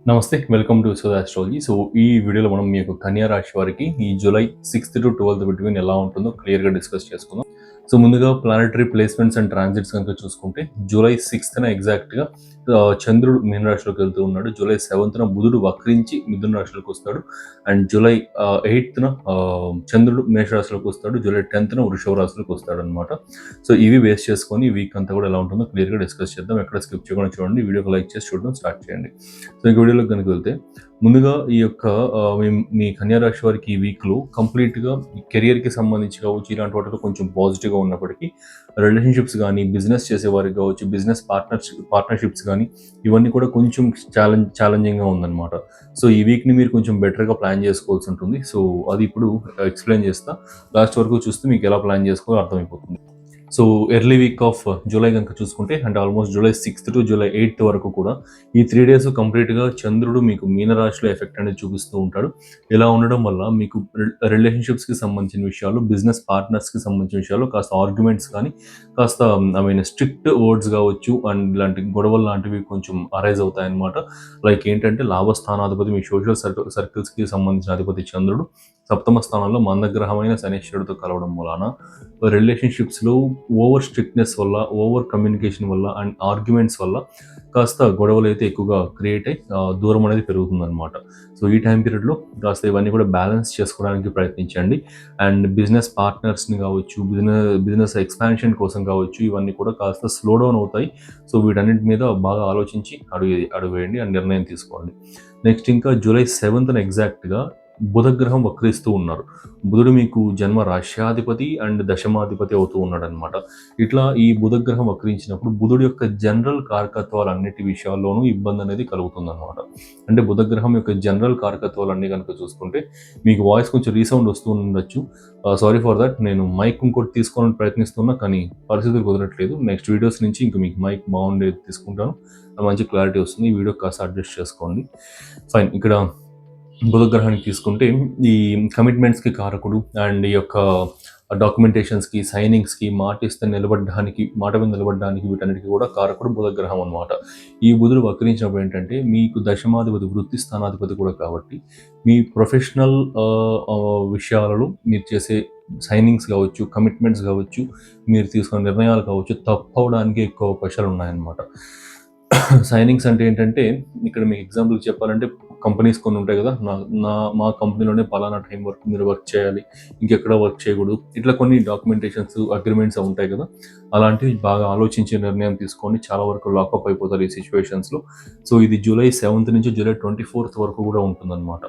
నమస్తే. Welcome to Yashoda astrology. ఈ వీడియోలో మనం మీ యొక్క కన్యా రాశి వారికి ఈ జూలై 6-12 బిట్వీన్ ఎలా ఉంటుందో క్లియర్‌గా డిస్కస్ చేసుకుందాం. ముందుగా ప్లానెటరీ ప్లేస్‌మెంట్స్ అండ్ ట్రాన్సిట్స్ గనుక చూసుకుంటే జూలై 6న ఎగ్జాక్ట్‌గా చంద్రుడు మీన రాశిలోకి వెళ్తూ ఉన్నాడు. జూలై 7న బుధుడు వక్రించి మిథున రాశిలోకి వస్తాడు. అండ్ జూలై 8న చంద్రుడు మేష రాశిలోకి వస్తాడు. జూలై 10న వృషభ రాశిలోకి వస్తాడనమాట. ఇవి బేస్ చేసుకొని ఈ వీక్ అంతా కూడా ఎలా ఉంటుందో క్లియర్‌గా డిస్కస్ చేద్దాం. ఎక్కడ స్కిప్ చేయకుండా చూడండి. వీడియోకి లైక్ చేసి చూడడం స్టార్ట్ చేయండి. ఈ వీడియోలోకి కనుక వెళ్తే ముందుగా ఈ యొక్క మీ కన్యా రాశి వారికి ఈ వీక్లో కంప్లీట్గా కెరియర్కి సంబంధించి కావచ్చు, ఇలాంటి వాటిలో కొంచెం పాజిటివ్గా ఉన్నప్పటికీ రిలేషన్షిప్స్ కానీ, బిజినెస్ చేసేవారికి కావచ్చు, బిజినెస్ పార్ట్నర్షిప్స్ కానీ ఇవన్నీ కూడా కొంచెం ఛాలెంజింగ్గా ఉందన్నమాట. ఈ వీక్ని మీరు కొంచెం బెటర్గా ప్లాన్ చేసుకోవాల్సి ఉంటుంది. అది ఇప్పుడు ఎక్స్ప్లెయిన్ చేస్తా. లాస్ట్ వరకు చూస్తే మీకు ఎలా ప్లాన్ చేసుకోవాలో అర్థమైపోతుంది. ఎర్లీ వీక్ ఆఫ్ జూలై కనుక చూసుకుంటే అంటే almost July 6th to July 8th వరకు కూడా ఈ 3 days కంప్లీట్గా చంద్రుడు మీకు మీన రాశిలో ఎఫెక్ట్ అనేది చూపిస్తూ ఉంటాడు. ఇలా ఉండడం వల్ల మీకు రిలేషన్షిప్స్కి సంబంధించిన విషయాలు, బిజినెస్ పార్ట్నర్స్కి సంబంధించిన విషయాలు కాస్త ఆర్గ్యుమెంట్స్ కానీ, కాస్త స్ట్రిక్ట్ వర్డ్స్ కావచ్చు అండ్ ఇలాంటి గొడవలు లాంటివి కొంచెం అరైజ్ అవుతాయన్నమాట. లైక్ ఏంటంటే లాభస్థానాధిపతి మీ సోషల్ సర్కిల్స్కి సంబంధించిన అధిపతి చంద్రుడు సప్తమ స్థానంలో మందగ్రహమైన శనీశ్వరుడితో కలవడం వలన రిలేషన్షిప్స్లో ఓవర్ స్ట్రిక్ట్నెస్ వల్ల, ఓవర్ కమ్యూనికేషన్ వల్ల అండ్ ఆర్గ్యుమెంట్స్ వల్ల కాస్త గొడవలు అయితే ఎక్కువగా క్రియేట్ అయ్యి దూరం అనేది పెరుగుతుందన్నమాట. ఈ టైం పీరియడ్లో కాస్త ఇవన్నీ కూడా బ్యాలెన్స్ చేసుకోవడానికి ప్రయత్నించండి. అండ్ బిజినెస్ పార్ట్నర్స్ని కావచ్చు, బిజినెస్ ఎక్స్పాన్షన్ కోసం కావచ్చు, ఇవన్నీ కూడా కాస్త స్లో డౌన్ అవుతాయి. వీటన్నిటి మీద బాగా ఆలోచించి అడుగు వేయండి అండ్ నిర్ణయం తీసుకోండి. నెక్స్ట్ ఇంకా జూలై 7th ఎగ్జాక్ట్గా బుధగ్రహం వక్రిస్తూ ఉన్నారు. బుధుడు మీకు జన్మ రాష్ట్రాధిపతి అండ్ దశమాధిపతి అవుతూ ఉన్నాడనమాట. ఇట్లా ఈ బుధగ్రహం వక్రించినప్పుడు బుధుడు యొక్క జనరల్ కారకత్వాలన్నిటి విషయాల్లోనూ ఇబ్బంది అనేది కలుగుతుందన్నమాట. అంటే బుధగ్రహం యొక్క జనరల్ కారకత్వాలన్నీ కనుక చూసుకుంటే మీకు వాయిస్ కొంచెం రీసౌండ్ వస్తూ ఉండొచ్చు. Sorry for that. నేను మైక్ ఇంకోటి తీసుకోవాలని ప్రయత్నిస్తున్నా, కానీ పరిస్థితులు కుదరట్లేదు. నెక్స్ట్ వీడియోస్ నుంచి ఇంక మీకు మైక్ బాగుండేది తీసుకుంటాను. మంచి క్లారిటీ వస్తుంది. ఈ వీడియో కాస్త అడ్జస్ట్ చేసుకోండి. ఫైన్. ఇక్కడ బుధగ్రహానికి తీసుకుంటే ఈ కమిట్మెంట్స్కి కారకుడు అండ్ ఈ యొక్క డాక్యుమెంటేషన్స్కి, సైనింగ్స్కి, మాట మీద నిలబడడానికి వీటన్నిటికీ కూడా కారకుడు బుధగ్రహం అనమాట. ఈ బుధుడు వక్రించినప్పుడు ఏంటంటే మీకు దశమాధిపతి, వృత్తి స్థానాధిపతి కూడా కాబట్టి మీ ప్రొఫెషనల్ విషయాలలో మీరు చేసే సైనింగ్స్ కావచ్చు, కమిట్మెంట్స్ కావచ్చు, మీరు తీసుకున్న నిర్ణయాలు కావచ్చు తప్పవడానికి ఎక్కువ అవకాశాలు ఉన్నాయన్నమాట. సైనింగ్స్ అంటే ఏంటంటే ఇక్కడ మీకు ఎగ్జాంపుల్ చెప్పాలంటే కంపెనీస్ కొన్ని ఉంటాయి కదా, మా కంపెనీలోనే పలానా టైం వరకు మీరు వర్క్ చేయాలి, ఇంకెక్కడ వర్క్ చేయకూడదు, ఇట్లా కొన్ని డాక్యుమెంటేషన్స్, అగ్రిమెంట్స్ ఉంటాయి కదా, అలాంటివి బాగా ఆలోచించే నిర్ణయం తీసుకొని చాలా వరకు లాకప్ అయిపోతారు ఈ సిచ్యువేషన్స్లో. ఇది జూలై 7th నుంచి జూలై 24th వరకు కూడా ఉంటుందన్నమాట.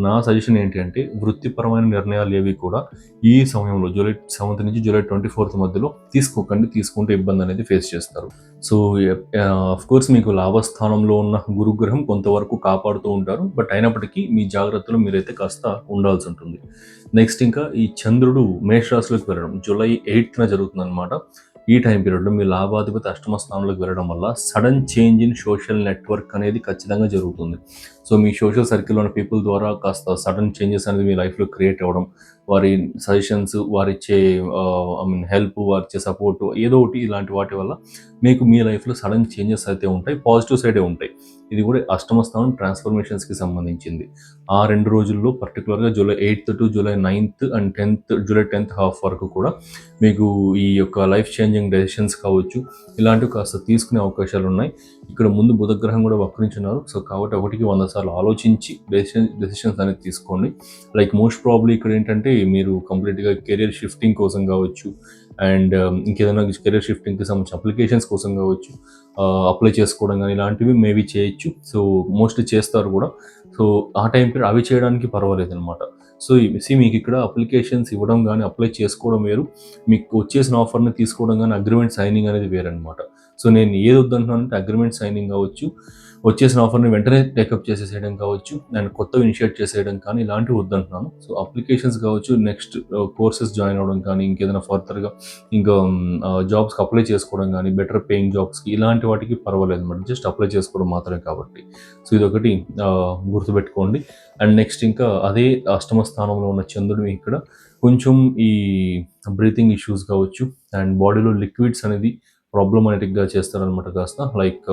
నా సజెషన్ ఏంటి అంటే వృత్తిపరమైన నిర్ణయాలు ఏవి కూడా ఈ సమయంలో జూలై 7th నుంచి జూలై 24th మధ్యలో తీసుకోకండి. తీసుకుంటే ఇబ్బంది అనేది ఫేస్ చేస్తారు. ఆఫ్ కోర్స్ మీకు లాభస్థానంలో ఉన్న గురుగ్రహం కొంతవరకు కాపాడుతూ ఉంటారు. బట్ అయినప్పటికీ మీ జాగ్రత్తలో మీరైతే కాస్త ఉండాల్సి ఉంటుంది. నెక్స్ట్ ఇంకా ఈ చంద్రుడు మేషరాశిలోకి వెళ్ళడం జూలై 8th జరుగుతుందన్నమాట. ఈ టైం పీరియడ్లో మీ లాభాధిపతి అష్టమ స్థానంలోకి వెళ్ళడం వల్ల sudden change in social network అనేది ఖచ్చితంగా జరుగుతుంది. మీ సోషల్ సర్కిల్లో ఉన్న పీపుల్ ద్వారా కాస్త సడన్ చేంజెస్ అనేది మీ లైఫ్లో క్రియేట్ అవ్వడం, వారి సజెషన్స్, వారిచ్చే హెల్ప్, వారిచ్చే సపోర్టు ఏదో ఒకటి ఇలాంటి వాటి వల్ల మీకు మీ లైఫ్లో సడన్ చేంజెస్ అయితే ఉంటాయి. పాజిటివ్ సైడే ఉంటాయి. ఇది కూడా అష్టమ స్థానం ట్రాన్స్ఫర్మేషన్స్కి సంబంధించింది. ఆ 2 రోజుల్లో పర్టికులర్గా July 8th to July 9th and July 10th half వరకు కూడా మీకు ఈ యొక్క లైఫ్ చేంజింగ్ డెసిషన్స్ కావచ్చు, ఇలాంటివి కాస్త తీసుకునే అవకాశాలు ఉన్నాయి. ఇక్కడ ముందు బుధగ్రహం కూడా వక్రించున్నారు. కాబట్టి 1కి 100 సార్లు ఆలోచించి డెసిషన్స్ అనేది తీసుకోండి. లైక్ మోస్ట్ ప్రాబ్లీ ఇక్కడ ఏంటంటే మీరు కంప్లీట్గా కెరియర్ షిఫ్టింగ్ కోసం కావచ్చు అండ్ ఇంకేదైనా కెరియర్ షిఫ్టింగ్కి సంబంధించిన అప్లికేషన్స్ కోసం కావచ్చు అప్లై చేసుకోవడం కానీ ఇలాంటివి మేబీ చేయొచ్చు. మోస్ట్లీ చేస్తారు కూడా. ఆ టైం పీరియడ్ అవి చేయడానికి పర్వాలేదు అనమాట. మీకు ఇక్కడ అప్లికేషన్స్ ఇవ్వడం కానీ, అప్లై చేసుకోవడం వేరు, మీకు వచ్చేసిన ఆఫర్ని తీసుకోవడం కానీ, అగ్రిమెంట్ సైనింగ్ అనేది వేరనమాట. నేను ఏది వద్దంటున్నానంటే అగ్రిమెంట్ సైనింగ్ కావచ్చు, వచ్చేసిన ఆఫర్ని వెంటనే టేకప్ చేసేసేయడం కావచ్చు అండ్ కొత్తవి ఇనిషియేట్ చేసేయడం కానీ ఇలాంటివి వద్దంటున్నాను. అప్లికేషన్స్ కావచ్చు, నెక్స్ట్ కోర్సెస్ జాయిన్ అవ్వడం కానీ, ఇంకేదైనా ఫర్దర్గా ఇంకా జాబ్స్కి అప్లై చేసుకోవడం కానీ, బెటర్ పేయింగ్ జాబ్స్కి ఇలాంటి వాటికి పర్వాలేదు అనమాట. జస్ట్ అప్లై చేసుకోవడం మాత్రమే కాబట్టి. ఇదొకటి గుర్తుపెట్టుకోండి. అండ్ నెక్స్ట్ ఇంకా అదే అష్టమ స్థానంలో ఉన్న చంద్రుడు ఇక్కడ కొంచెం ఈ బ్రీతింగ్ ఇష్యూస్ కావచ్చు అండ్ బాడీలో లిక్విడ్స్ అనేది ప్రాబ్లమాటిక్గా చేస్తారనమాట. కాస్త లైక్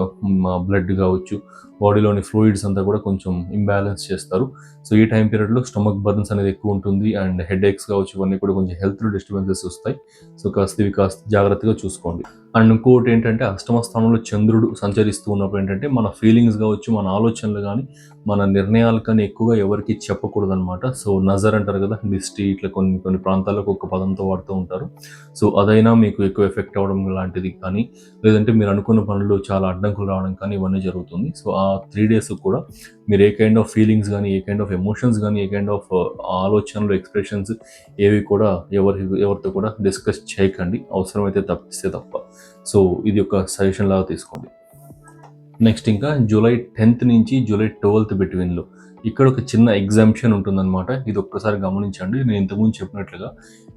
బ్లడ్ కావచ్చు, బాడీలోని ఫ్లూయిడ్స్ అంతా కూడా కొంచెం ఇంబ్యాలెన్స్ చేస్తారు. సో ఈ టైం పీరియడ్లో స్టమక్ బర్న్స్ అనేది ఎక్కువ ఉంటుంది అండ్ హెడేక్స్ కావచ్చు, ఇవన్నీ కూడా కొంచెం హెల్త్ డిస్టర్బెన్సెస్ వస్తాయి. సో కాస్త జాగ్రత్తగా చూసుకోండి. అండ్ ఇంకోటి ఏంటంటే అష్టమ స్థానంలో చంద్రుడు సంచరిస్తూ ఉన్నప్పుడు ఏంటంటే మన ఫీలింగ్స్ కావచ్చు, మన ఆలోచనలు కానీ, మన నిర్ణయాలు కానీ ఎక్కువగా ఎవరికి చెప్పకూడదు అనమాట. సో నజర్ అంటారు కదా, దిష్టి, ఇట్లా కొన్ని కొన్ని ప్రాంతాలకు ఒక పదంతో వాడుతూ ఉంటారు. సో అదైనా మీకు ఎక్కువ ఎఫెక్ట్ అవ్వడం లాంటిది కానీ, లేదంటే మీరు అనుకున్న పనులు చాలా అడ్డంకులు రావడం కానీ ఇవన్నీ జరుగుతుంది. సో ఆ 3 days కూడా మీరు ఏ కైండ్ ఆఫ్ ఫీలింగ్స్ కానీ, ఏ కైండ్ ఆఫ్ ఎమోషన్స్ కానీ, ఏ కైండ్ ఆఫ్ ఆలోచనలు, ఎక్స్ప్రెషన్స్ ఏవి కూడా ఎవరితో కూడా డిస్కస్ చేయకండి, అవసరమైతే తప్పిస్తే తప్ప. సో ఇది ఒక సజెషన్ లాగా తీసుకోండి. నెక్స్ట్ ఇంకా జూలై 10th నుంచి జూలై 12th బిట్వీన్లో ఇక్కడ ఒక చిన్న ఎగ్జామ్షన్ ఉంటుందన్నమాట. ఇది ఒక్కసారి గమనించండి. నేను ఇంతకుముందు చెప్పినట్లుగా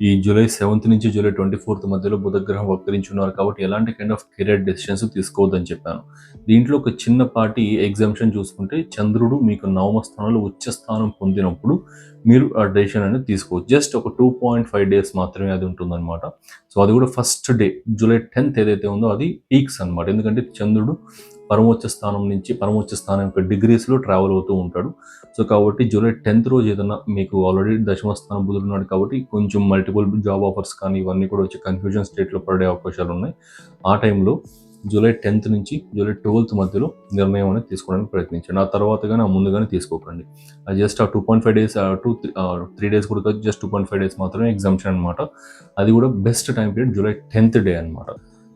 ఈ జూలై 7th నుంచి జూలై 24th మధ్యలో బుధగ్రహం వక్రించున్నారు కాబట్టి ఎలాంటి కైండ్ ఆఫ్ కెరియర్ డెసిషన్స్ తీసుకోవద్దని చెప్పాను. దీంట్లో ఒక చిన్నపాటి ఎగ్జామ్షన్ చూసుకుంటే చంద్రుడు మీకు 9వ స్థానంలో ఉచ్చ స్థానం పొందినప్పుడు మీరు ఆ డెసిషన్ అనేది తీసుకోవచ్చు. జస్ట్ ఒక 2.5 days మాత్రమే అది ఉంటుందన్నమాట. సో అది కూడా ఫస్ట్ డే జూలై 10th ఏదైతే ఉందో అది పీక్స్ అనమాట. ఎందుకంటే చంద్రుడు పరమోచ్చ స్థానం యొక్క డిగ్రీస్లో ట్రావెల్ అవుతూ ఉంటాడు. సో కాబట్టి జూలై 10th రోజు ఏదైనా మీకు ఆల్రెడీ దశమ స్థానం బుధుడు ఉన్నాడు కాబట్టి కొంచెం మల్టిపుల్ జాబ్ ఆఫర్స్ కానీ ఇవన్నీ కూడా వచ్చి కన్ఫ్యూజన్ స్టేట్లో పడే అవకాశాలు ఉన్నాయి. ఆ టైంలో జూలై 10th నుంచి జూలై 12th మధ్యలో నిర్ణయం అనేది తీసుకోవడానికి ప్రయత్నించండి. ఆ తర్వాత కానీ ఆ ముందుగానే తీసుకోకండి. అది జస్ట్ ఆ 2.5 days 3 days కూడా జస్ట్ 2.5 days మాత్రమే ఎగ్జామ్షన్ అనమాట. అది కూడా best time period July 10th day అనమాట.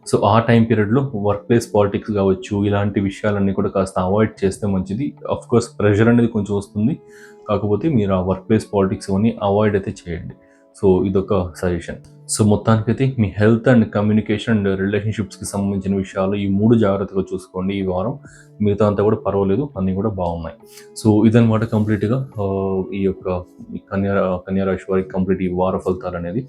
సో ఆ టైం పీరియడ్లో వర్క్ ప్లేస్ పాలిటిక్స్ కావచ్చు, ఇలాంటి విషయాలన్నీ కూడా కాస్త అవాయిడ్ చేస్తే మంచిది. అఫ్ కోర్స్ ప్రెషర్ అనేది కొంచెం వస్తుంది, కాకపోతే మీరు ఆ వర్క్ ప్లేస్ పాలిటిక్స్ అవన్నీ అవాయిడ్ అయితే చేయండి. సో ఇదొక సజెషన్. సో మొత్తానికైతే మీ హెల్త్ అండ్ కమ్యూనికేషన్ అండ్ రిలేషన్షిప్స్కి సంబంధించిన విషయాలు ఈ 3 జాగ్రత్తగా చూసుకోండి ఈ వారం. మిగతా అంతా కూడా పర్వాలేదు, అన్నీ కూడా బాగున్నాయి. సో ఇదనమాట కంప్లీట్గా ఈ యొక్క కన్యా రాశి వారికి కంప్లీట్ ఈ వార ఫలితాలు అనేది.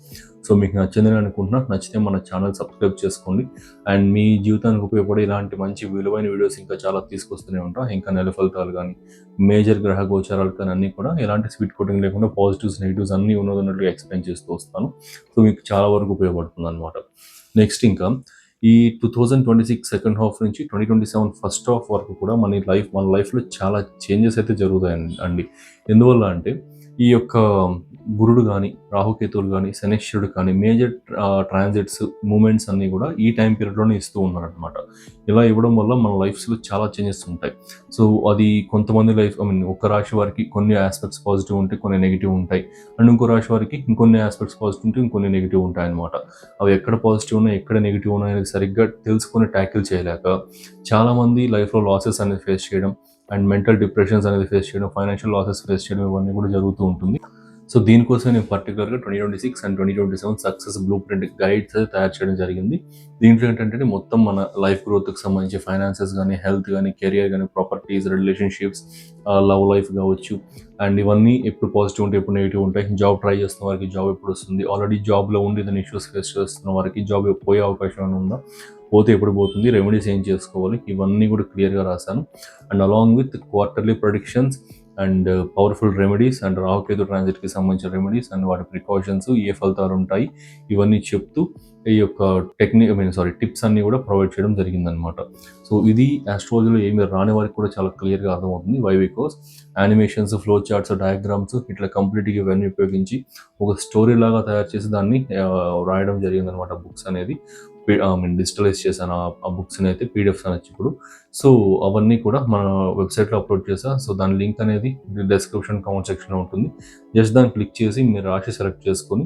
సో మీకు నచ్చిందని అనుకుంటున్నా. నచ్చితే మన ఛానల్ సబ్స్క్రైబ్ చేసుకోండి. అండ్ మీ జీవితానికి ఉపయోగపడే ఇలాంటి మంచి విలువైన వీడియోస్ ఇంకా చాలా తీసుకొస్తూనే ఉంటాం. ఇంకా నెల ఫలితాలు కానీ, మేజర్ గ్రహ గోచారాలు కానీ అన్నీ కూడా ఎలాంటి స్వీట్ కోటింగ్ లేకుండా పాజిటివ్స్, నెగిటివ్స్ అన్నీ ఉన్నట్టుగా ఎక్స్ప్లెయిన్ చేస్తూ వస్తాను. సో మీకు చాలా వరకు ఉపయోగపడుతుంది అనమాట. నెక్స్ట్ ఇంకా ఈ 2026 సెకండ్ హాఫ్ నుంచి 2027 ఫస్ట్ హాఫ్ వరకు కూడా మన లైఫ్లో చాలా చేంజెస్ అయితే జరుగుతాయి అండి. ఎందువల్ల అంటే ఈ యొక్క గురుడు కానీ, రాహుకేతువులు కానీ, శనిశ్వరుడు కానీ మేజర్ ట్రాన్సిట్స్, మూమెంట్స్ అన్నీ కూడా ఈ టైం పీరియడ్లోనే ఇస్తూ ఉన్నారనమాట. ఇలా ఇవ్వడం వల్ల మన లైఫ్స్లో చాలా చేంజెస్ ఉంటాయి. సో అది కొంతమంది ఒక రాశి వారికి కొన్ని ఆస్పెక్ట్స్ పాజిటివ్ ఉంటాయి, కొన్ని నెగిటివ్ ఉంటాయి. అండ్ ఇంకో రాశి వారికి ఇంకొన్ని ఆస్పెక్ట్స్ పాజిటివ్ ఉంటాయి, ఇంకొన్ని నెగిటివ్ ఉంటాయి అనమాట. అవి ఎక్కడ పాజిటివ్ ఉన్నాయి, ఎక్కడ నెగిటివ్ ఉన్నాయి అనేది సరిగ్గా తెలుసుకొని ట్యాకిల్ చేయలేక చాలామంది లైఫ్లో లాసెస్ అనేది ఫేస్ చేయడం అండ్ మెంటల్ డిప్రెషన్స్ అనేది ఫేస్ చేయడం, ఫైనాన్షియల్ లాసెస్ ఫేస్ చేయడం ఇవన్నీ కూడా జరుగుతూ ఉంటుంది. సో దీనికోసం నేను పర్టికులర్గా 2026 and 2027 success blue print guides అయితే తయారు చేయడం జరిగింది. దీంట్లో ఏంటంటే మొత్తం మన లైఫ్ గ్రోత్కి సంబంధించి ఫైనాన్సెస్ కానీ, హెల్త్ కానీ, కెరియర్ కానీ, ప్రాపర్టీస్, రిలేషన్షిప్స్, లవ్ లైఫ్ కావచ్చు, అండ్ ఇవన్నీ ఎప్పుడు పాజిటివ్ ఉంటాయి, ఎప్పుడు నెగిటివ్ ఉంటాయి. జాబ్ ట్రై చేస్తున్న వారికి జాబ్ ఎప్పుడు వస్తుంది, ఆల్రెడీ జాబ్లో ఉండి ఏదైనా ఇష్యూస్ ఫేస్ చేస్తున్న వారికి జాబ్ పోయే అవకాశం ఏమైనా ఉందా, పోతే ఎప్పుడు పోతుంది, రెమెడీస్ ఏం చేసుకోవాలి, ఇవన్నీ కూడా క్లియర్గా రాశాను. And along with quarterly predictions and powerful remedies and Rahu Ketu ట్రాన్సిట్కి సంబంధించిన రెమెడీస్ అండ్ వాటి ప్రికాషన్స్, ఏ ఫలితాలు ఉంటాయి ఇవన్నీ చెప్తూ ఈ యొక్క టిప్స్ అన్నీ కూడా ప్రొవైడ్ చేయడం జరిగిందనమాట. సో ఇది ఆస్ట్రాలజీలో ఏమి రాని వారికి కూడా చాలా క్లియర్గా అర్థమవుతుంది. Why because animations, flow charts, diagrams ఇట్లా కంప్లీట్గా ఇవన్నీ ఉపయోగించి ఒక స్టోరీ లాగా తయారు చేసి దాన్ని రాయడం జరిగిందనమాట. బుక్స్ అనేది డిజిటలైజ్ చేశాను ఆ బుక్స్ని అయితే, పీడిఎఫ్స్ అనొచ్చు ఇప్పుడు. సో అవన్నీ కూడా మన వెబ్సైట్లో అప్లోడ్ చేశాను. సో దాని లింక్ అనేది డిస్క్రిప్షన్, కామెంట్ సెక్షన్లో ఉంటుంది. జస్ట్ దాన్ని క్లిక్ చేసి మీరు రాశి సెలెక్ట్ చేసుకొని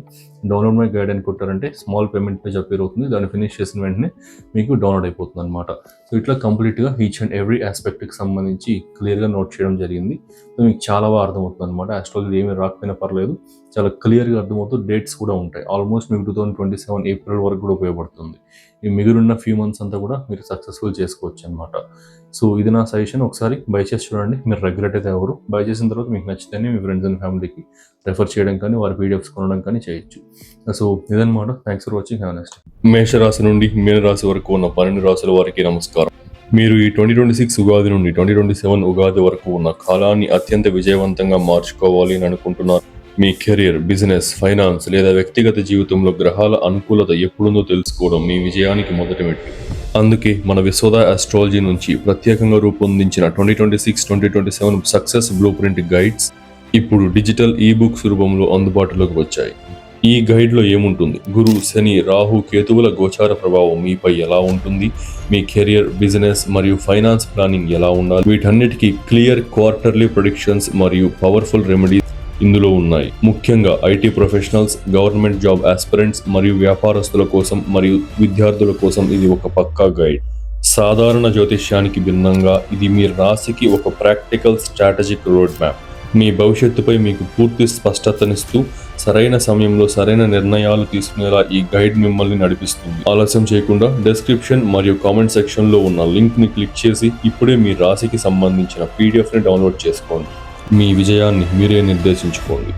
డౌన్లోడ్ మై గైడ్ అని కొట్టారంటే స్మాల్ పేమెంట్ పేజ్ అపేర్ అవుతుంది. దాన్ని ఫినిష్ చేసిన వెంటనే మీకు డౌన్లోడ్ అయిపోతుంది అనమాట. సో ఇట్లా కంప్లీట్గా ఈచ్ అండ్ ఎవ్రీ ఆస్పెక్ట్కి సంబంధించి క్లియర్గా నోట్ చేయడం జరిగింది. సో మీకు చాలా బాగా అర్థమవుతుంది అనమాట. ఆస్ట్రాలజీ ఏమీ రాకపోయినా పర్లేదు, చాలా క్లియర్గా అర్థమవుతూ డేట్స్ కూడా ఉంటాయి. ఆల్మోస్ట్ మీకు 2027 ఏప్రిల్ వరకు కూడా ఉపయోగపడుతుంది. ఈ మిగిలిన ఫ్యూ మంత్స్ అంతా కూడా మీరు సక్సెస్ఫుల్ చేసుకోవచ్చు అనమాట. సో ఇది నా సజెషన్. ఒకసారి బై చేసి చూడండి. మీరు రెగ్యులేట్ అయితే ఎవరు బై చేసిన తర్వాత మీకు నచ్చితేనే మీ ఫ్రెండ్స్ అండ్ ఫ్యామిలీకి రెఫర్ చేయడం కానీ, వారి పీడిఎఫ్స్ కొనడం కానీ చేయొచ్చు. సో ఇదన్నమాట. Thanks for watching. Have a nice day. మేషరాశి నుండి మీనరాశి వరకు ఉన్న 12 రాశుల వారికి నమస్కారం. మీరు ఈ 2026 ఉగాది నుండి 2027 ఉగాది వరకు ఉన్న కాలాన్ని అత్యంత విజయవంతంగా మార్చుకోవాలి అని అనుకుంటున్నారు. మీ కెరీర్, బిజినెస్, ఫైనాన్స్ లేదా వ్యక్తిగత జీవితంలో గ్రహాల అనుకూలత ఎప్పుడుందో తెలుసుకోవడం మీ విజయానికి మొదటి మెట్టు. అందుకే మన విశ్వద ఆస్ట్రాలజీ నుంచి ప్రత్యేకంగా రూపొందించిన 2026-2027 సక్సెస్ బ్లూ ప్రింట్ గైడ్స్ ఇప్పుడు డిజిటల్ ఈబుక్స్ రూపంలో అందుబాటులోకి వచ్చాయి. ఈ గైడ్లో ఏముంటుంది? గురు, శని, రాహు, కేతువుల గోచార ప్రభావం మీపై ఎలా ఉంటుంది, మీ కెరియర్, బిజినెస్ మరియు ఫైనాన్స్ ప్లానింగ్ ఎలా ఉండాలి, వీటన్నిటికీ క్లియర్ క్వార్టర్లీ ప్రొడిక్షన్స్ మరియు పవర్ఫుల్ రెమెడీస్ ఇందులో ఉన్నాయి. ముఖ్యంగా IT professionals, government job aspirants మరియు వ్యాపారస్తుల కోసం మరియు విద్యార్థుల కోసం ఇది ఒక పక్కా గైడ్. సాధారణ జ్యోతిష్యానికి భిన్నంగా ఇది మీ రాశికి ఒక ప్రాక్టికల్ స్ట్రాటజిక్ రోడ్ మ్యాప్. మీ భవిష్యత్తుపై మీకు పూర్తి స్పష్టతనిస్తూ సరైన సమయంలో సరైన నిర్ణయాలు తీసుకునేలా ఈ గైడ్ మిమ్మల్ని నడిపిస్తుంది. ఆలస్యం చేయకుండా డిస్క్రిప్షన్ మరియు కామెంట్ సెక్షన్లో ఉన్న లింక్ని క్లిక్ చేసి ఇప్పుడే మీ రాశికి సంబంధించిన పీడిఎఫ్ని డౌన్లోడ్ చేసుకోండి. మీ విజయాన్ని మీరే నిర్దేశించుకోండి.